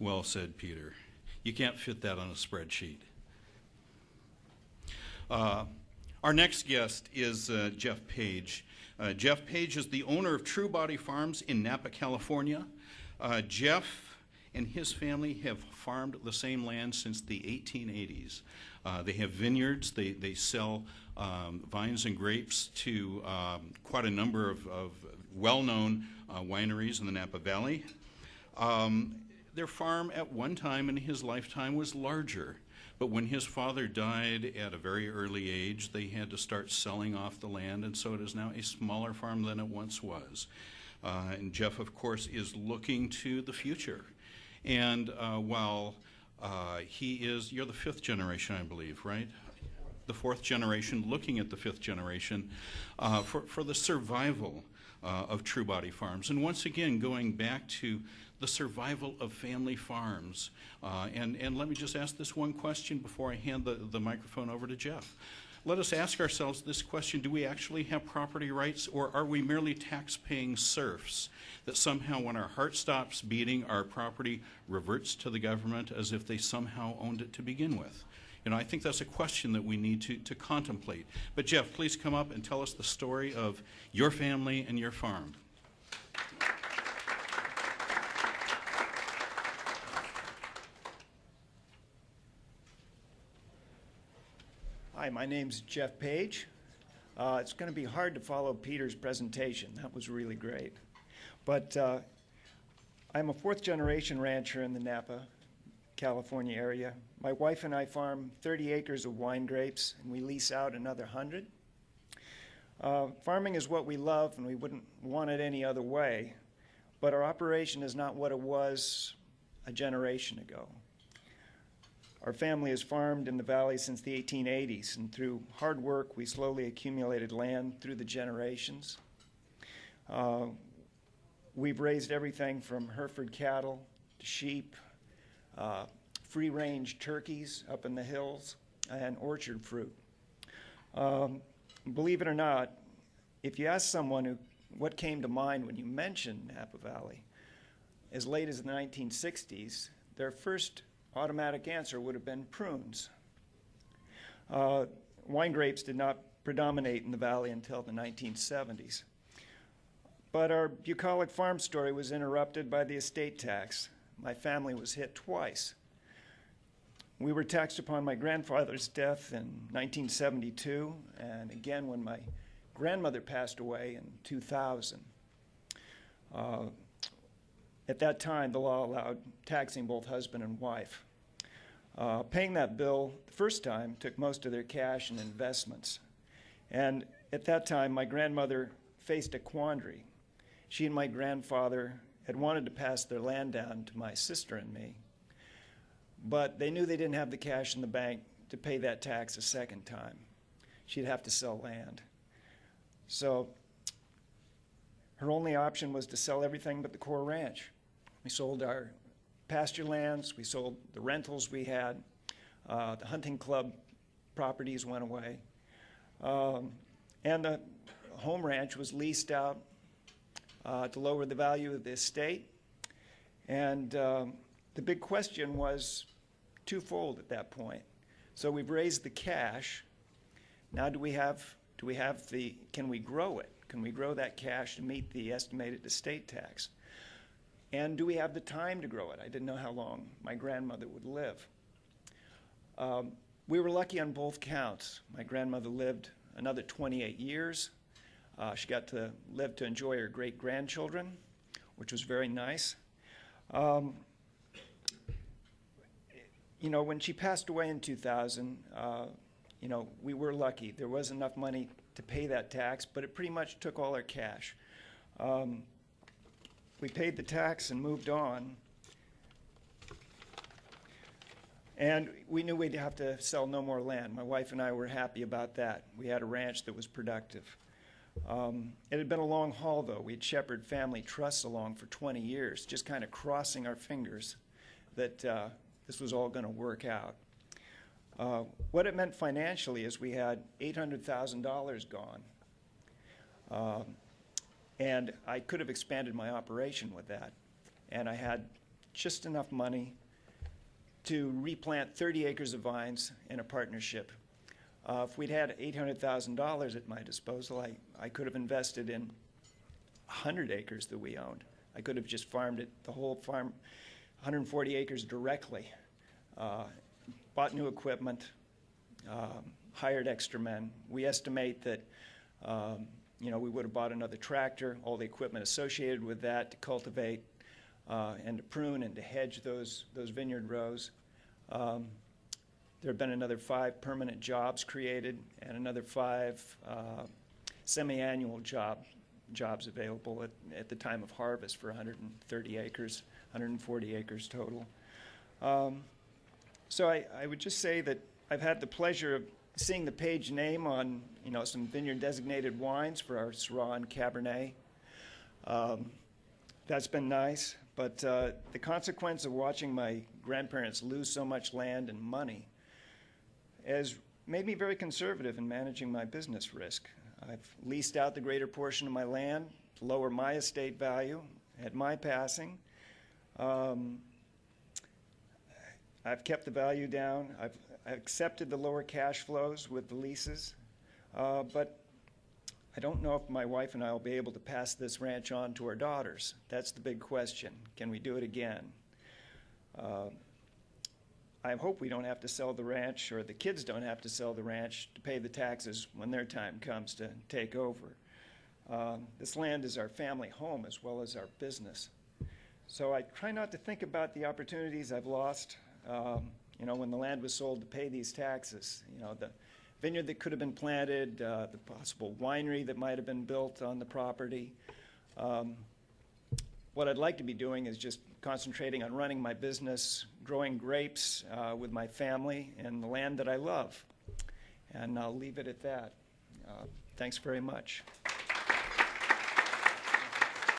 Well said, Peter. You can't fit that on a spreadsheet. Our next guest is Jeff Page. Jeff Page is the owner of True Body Farms in Napa, California. Jeff and his family have farmed the same land since the 1880s. They have vineyards. They sell vines and grapes to quite a number of well-known wineries in the Napa Valley. Their farm at one time in his lifetime was larger, but when his father died at a very early age, they had to start selling off the land, and so it is now a smaller farm than it once was. And Jeff, of course, is looking to the future. And while you're the fifth generation, I believe, right? The fourth generation, looking at the fifth generation for the survival of True Body Farms. And once again, going back to the survival of family farms. And let me just ask this one question before I hand the microphone over to Jeff. Let us ask ourselves this question: do we actually have property rights, or are we merely tax-paying serfs that somehow when our heart stops beating, our property reverts to the government as if they somehow owned it to begin with? You know, I think that's a question that we need to contemplate. But Jeff, please come up and tell us the story of your family and your farm. Hi, my name's Jeff Page. It's going to be hard to follow Peter's presentation. That was really great. But I'm a fourth-generation rancher in the Napa, California area. My wife and I farm 30 acres of wine grapes, and we lease out another 100. Farming is what we love, and we wouldn't want it any other way. But our operation is not what it was a generation ago. Our family has farmed in the valley since the 1880s, and through hard work, we slowly accumulated land through the generations. We've raised everything from Hereford cattle to sheep, free-range turkeys up in the hills, and orchard fruit. Believe it or not, if you ask someone what came to mind when you mentioned Napa Valley, as late as the 1960s, their first automatic answer would have been prunes. Wine grapes did not predominate in the valley until the 1970s. But our bucolic farm story was interrupted by the estate tax. My family was hit twice. We were taxed upon my grandfather's death in 1972, and again when my grandmother passed away in 2000. At that time, the law allowed taxing both husband and wife. Paying that bill the first time took most of their cash and investments. And at that time, my grandmother faced a quandary. She and my grandfather had wanted to pass their land down to my sister and me, but they knew they didn't have the cash in the bank to pay that tax a second time. She'd have to sell land. So her only option was to sell everything but the core ranch. We sold our pasture lands, we sold the rentals we had, the hunting club properties went away, and the home ranch was leased out to lower the value of the estate. And the big question was twofold at that point. So we've raised the cash. Now can we grow it? Can we grow that cash to meet the estimated estate tax? And do we have the time to grow it? I didn't know how long my grandmother would live. We were lucky on both counts. My grandmother lived another 28 years. She got to live to enjoy her great-grandchildren, which was very nice. You know, when she passed away in 2000, you know, we were lucky. There was enough money to pay that tax, but it pretty much took all our cash. We paid the tax and moved on. And we knew we'd have to sell no more land. My wife and I were happy about that. We had a ranch that was productive. It had been a long haul, though. We'd shepherded family trusts along for 20 years, just kind of crossing our fingers that this was all going to work out. What it meant financially is we had $800,000 gone. And I could have expanded my operation with that. And I had just enough money to replant 30 acres of vines in a partnership. If we'd had $800,000 at my disposal, I could have invested in 100 acres that we owned. I could have just farmed it, the whole farm, 140 acres directly, bought new equipment, hired extra men. We estimate that we would have bought another tractor, all the equipment associated with that to cultivate and to prune and to hedge those vineyard rows. There have been another 5 permanent jobs created and another 5 semi-annual jobs available at the time of harvest for 130 acres, 140 acres total. So I would just say that I've had the pleasure of seeing the Page name on some vineyard designated wines for our Syrah and Cabernet. That's been nice, but the consequence of watching my grandparents lose so much land and money has made me very conservative in managing my business risk. I've leased out the greater portion of my land to lower my estate value at my passing. I've kept the value down. I've accepted the lower cash flows with the leases, but I don't know if my wife and I will be able to pass this ranch on to our daughters. That's the big question. Can we do it again? I hope we don't have to sell the ranch, or the kids don't have to sell the ranch to pay the taxes when their time comes to take over. This land is our family home as well as our business. So I try not to think about the opportunities I've lost, when the land was sold to pay these taxes. The vineyard that could have been planted, the possible winery that might have been built on the property. What I'd like to be doing is just concentrating on running my business, growing grapes with my family and the land that I love. And I'll leave it at that. Thanks very much.